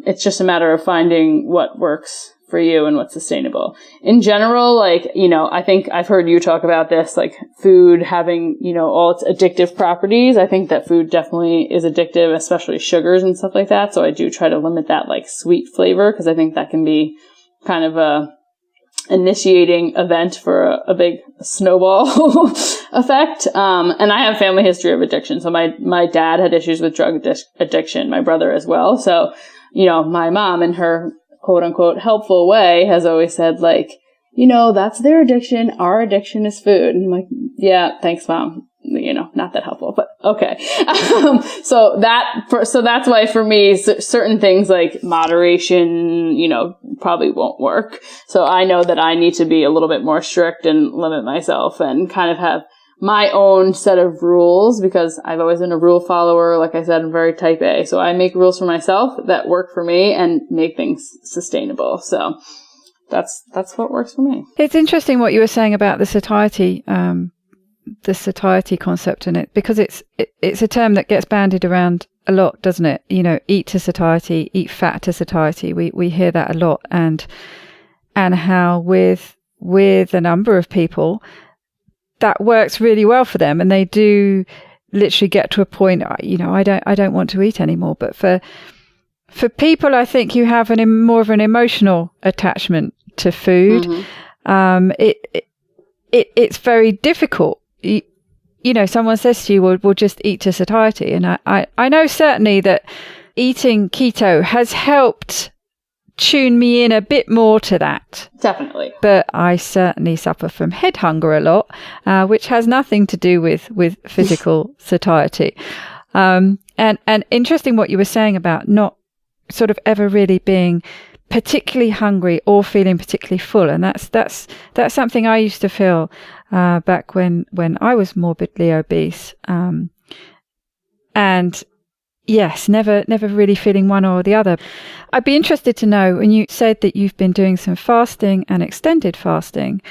it's just a matter of finding what works for you and what's sustainable. In general, I think I've heard you talk about this, like food having, all its addictive properties. I think that food definitely is addictive, especially sugars and stuff like that. So I do try to limit that like sweet flavor, because I think that can be kind of a initiating event for a big snowball effect. And I have family history of addiction. So my dad had issues with drug addiction, my brother as well. So, my mom in her quote unquote helpful way has always said like, that's their addiction. Our addiction is food. And I'm like, yeah, thanks, Mom. Not that helpful, but okay. So that's why for me, certain things like moderation, probably won't work. So I know that I need to be a little bit more strict and limit myself and kind of have my own set of rules, because I've always been a rule follower. Like I said, I'm very type A. So I make rules for myself that work for me and make things sustainable. So that's what works for me. It's interesting what you were saying about the satiety concept in it, because it's a term that gets bandied around a lot, doesn't it? Eat to satiety, eat fat to satiety. We hear that a lot, and how with a number of people that works really well for them, and they do literally get to a point, I don't want to eat anymore. But for people, I think you have more of an emotional attachment to food. Mm-hmm. It's very difficult. Someone says to you, we'll just eat to satiety. And I know certainly that eating keto has helped tune me in a bit more to that. Definitely. But I certainly suffer from head hunger a lot, which has nothing to do with physical satiety. And interesting what you were saying about not sort of ever really being particularly hungry or feeling particularly full. And that's something I used to feel back when I was morbidly obese. And yes, never really feeling one or the other. I'd be interested to know, when you said that you've been doing some fasting and extended fasting,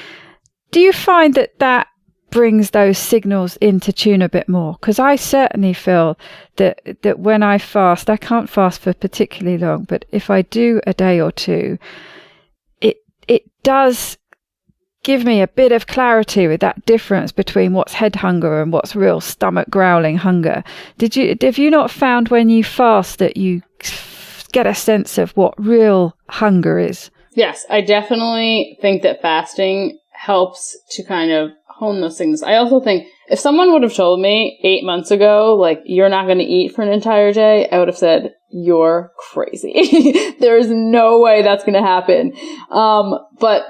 do you find that brings those signals into tune a bit more? Because I certainly feel that when I fast, I can't fast for particularly long, but if I do a day or two, it does give me a bit of clarity with that difference between what's head hunger and what's real stomach growling hunger. Have you not found when you fast that you get a sense of what real hunger is? Yes, I definitely think that fasting helps to kind of hone those things. I also think if someone would have told me 8 months ago, like, you're not going to eat for an entire day, I would have said, you're crazy. There is no way that's going to happen. But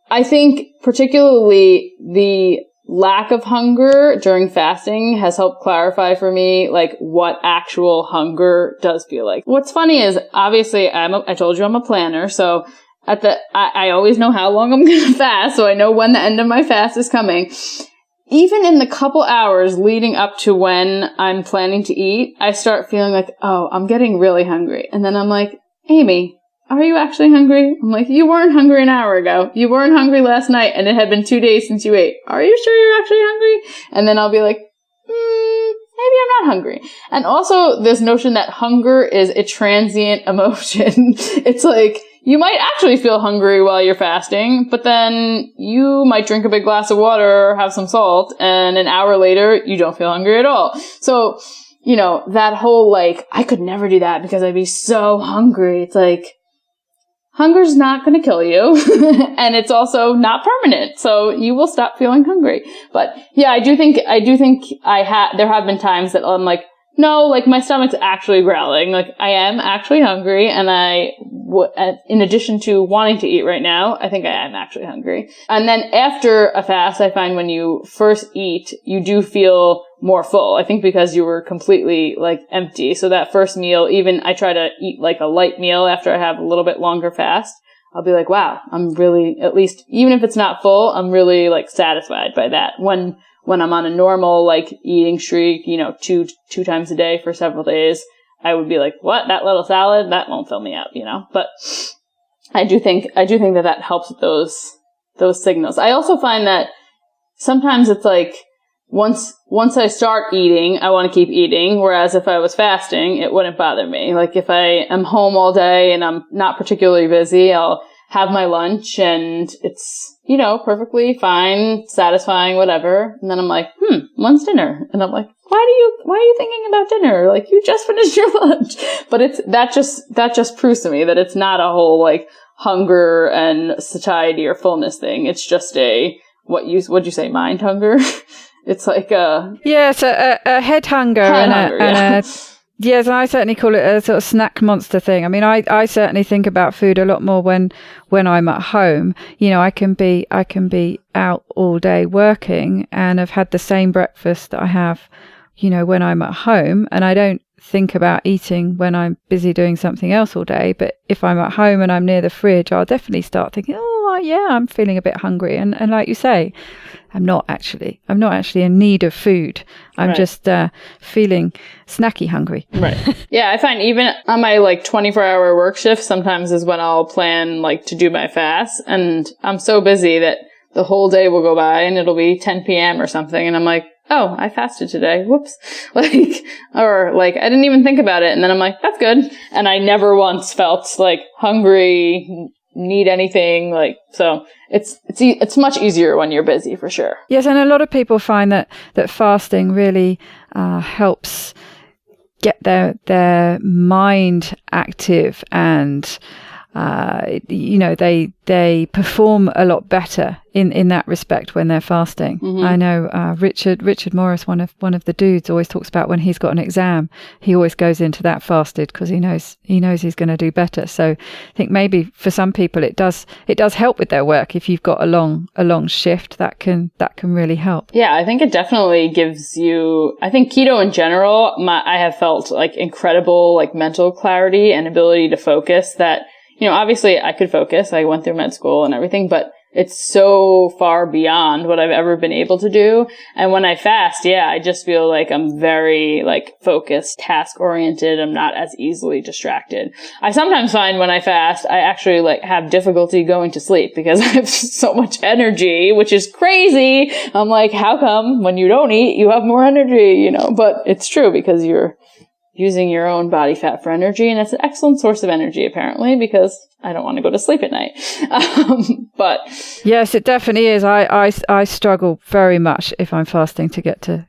I think particularly the lack of hunger during fasting has helped clarify for me, like, what actual hunger does feel like. What's funny is, obviously, I told you I'm a planner, so I always know how long I'm going to fast, so I know when the end of my fast is coming. Even in the couple hours leading up to when I'm planning to eat, I start feeling like, oh, I'm getting really hungry. And then I'm like, Amy, are you actually hungry? I'm like, you weren't hungry an hour ago. You weren't hungry last night, and it had been 2 days since you ate. Are you sure you're actually hungry? And then I'll be like, maybe I'm not hungry. And also this notion that hunger is a transient emotion. It's like, you might actually feel hungry while you're fasting, but then you might drink a big glass of water or have some salt, and an hour later, you don't feel hungry at all. So, that whole, like, I could never do that because I'd be so hungry. It's like, hunger's not going to kill you, and it's also not permanent, so you will stop feeling hungry. But yeah, I do think there have been times that I'm like, no, like, my stomach's actually growling. Like, I am actually hungry, and in addition to wanting to eat right now, I think I am actually hungry. And then after a fast, I find when you first eat, you do feel more full. I think because you were completely, like, empty. So that first meal, even I try to eat, like, a light meal after I have a little bit longer fast. I'll be like, wow, I'm really, at least, even if it's not full, I'm really, like, satisfied by that. When I'm on a normal, like, eating streak, two times a day for several days, I would be like, what? That little salad? That won't fill me up, But I do think that helps with those signals. I also find that sometimes it's like, once I start eating, I want to keep eating, whereas if I was fasting, it wouldn't bother me. Like, if I am home all day and I'm not particularly busy, I'll have my lunch and it's, perfectly fine, satisfying, whatever. And then I'm like, when's dinner? And I'm like, why are you thinking about dinner? Like, you just finished your lunch. But that just proves to me that it's not a whole, like, hunger and satiety or fullness thing. It's just what'd you say, mind hunger? It's like it's a head hunger yes, and I certainly call it a sort of snack monster thing. I mean, I certainly think about food a lot more when I'm at home. I can be out all day working and have had the same breakfast that I have, when I'm at home, and I don't think about eating when I'm busy doing something else all day. But if I'm at home and I'm near the fridge, I'll definitely start thinking, oh yeah, I'm feeling a bit hungry. And like you say, I'm not actually in need of food. I'm just feeling snacky hungry. Right. Yeah, I find even on my, like, 24-hour work shift, sometimes is when I'll plan, like, to do my fast, and I'm so busy that the whole day will go by and it'll be 10 p.m. or something, and I'm like, oh, I fasted today. Whoops. Or I didn't even think about it. And then I'm like, that's good. And I never once felt, like, hungry, need anything. So it's much easier when you're busy, for sure. Yes. And a lot of people find that fasting really helps get their mind active, and they perform a lot better in that respect when they're fasting. Mm-hmm. I know Richard Morris, one of the dudes, always talks about when he's got an exam, he always goes into that fasted because he knows he's going to do better. So I think maybe for some people it does help with their work. If you've got a long shift, that can really help. Yeah, I think it definitely gives you, I think keto in general, I have felt, like, incredible, like, mental clarity and ability to focus that, obviously I could focus. I went through med school and everything, but it's so far beyond what I've ever been able to do. And when I fast, I just feel like I'm very focused, task oriented. I'm not as easily distracted. I sometimes find when I fast, I actually have difficulty going to sleep because I have so much energy, which is crazy. I'm like, how come when you don't eat, you have more energy, but it's true because you're using your own body fat for energy. And it's an excellent source of energy, apparently, because I don't want to go to sleep at night. But yes, it definitely is. I struggle very much if I'm fasting to get to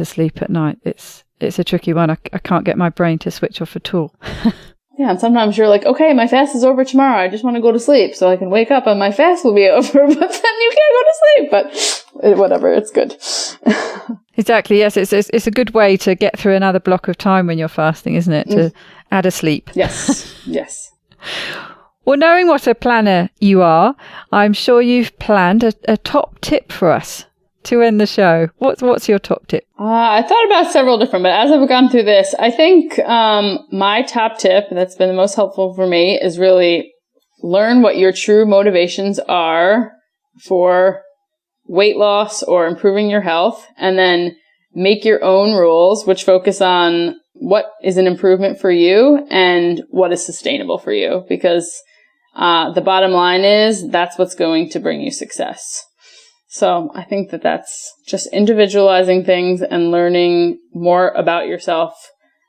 sleep at night. It's a tricky one. I can't get my brain to switch off at all. Yeah, and sometimes you're like, okay, my fast is over tomorrow. I just want to go to sleep so I can wake up and my fast will be over. But then you can't go to sleep. But whatever, it's good. Exactly. Yes, it's a good way to get through another block of time when you're fasting, isn't it? To add a sleep. Yes. Yes. Well, knowing what a planner you are, I'm sure you've planned a top tip for us to end the show. What's your top tip? I thought about several different, but as I've gone through this, I think my top tip that's been the most helpful for me is really learn what your true motivations are for weight loss or improving your health, and then make your own rules, which focus on what is an improvement for you and what is sustainable for you. Because the bottom line is that's what's going to bring you success. So I think that's just individualizing things and learning more about yourself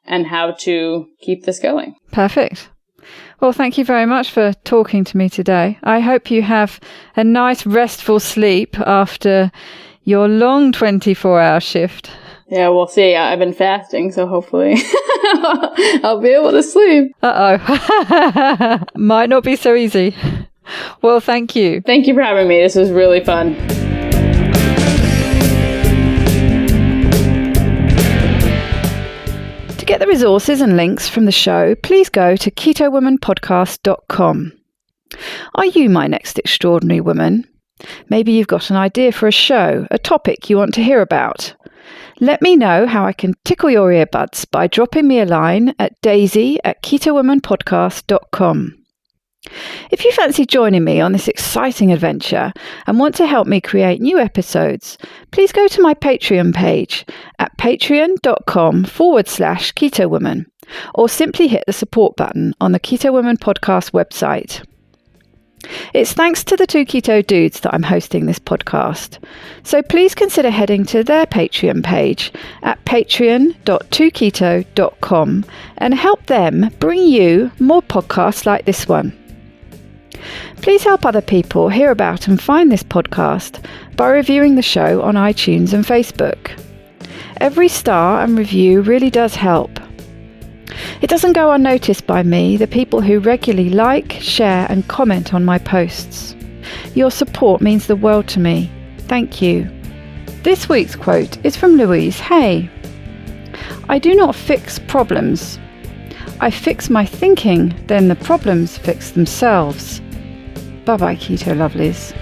and how to keep this going. Perfect. Well, thank you very much for talking to me today. I hope you have a nice restful sleep after your long 24-hour shift. Yeah, we'll see. I've been fasting, so hopefully I'll be able to sleep. Uh-oh. Might not be so easy. Well, thank you. Thank you for having me. This was really fun. To get the resources and links from the show, please go to ketowomanpodcast.com. Are you my next extraordinary woman? Maybe you've got an idea for a show, a topic you want to hear about. Let me know how I can tickle your earbuds by dropping me a line at daisy@ketowomanpodcast.com. If you fancy joining me on this exciting adventure and want to help me create new episodes, please go to my Patreon page at patreon.com/ketowoman, or simply hit the support button on the Keto Woman podcast website. It's thanks to the two keto dudes that I'm hosting this podcast, so please consider heading to their Patreon page at patreon.2keto.com and help them bring you more podcasts like this one. Please help other people hear about and find this podcast by reviewing the show on iTunes and Facebook. Every star and review really does help. It doesn't go unnoticed by me, the people who regularly like, share and comment on my posts. Your support means the world to me. Thank you. This week's quote is from Louise Hay. I do not fix problems. I fix my thinking, then the problems fix themselves. Bye-bye, Keto Lovelies.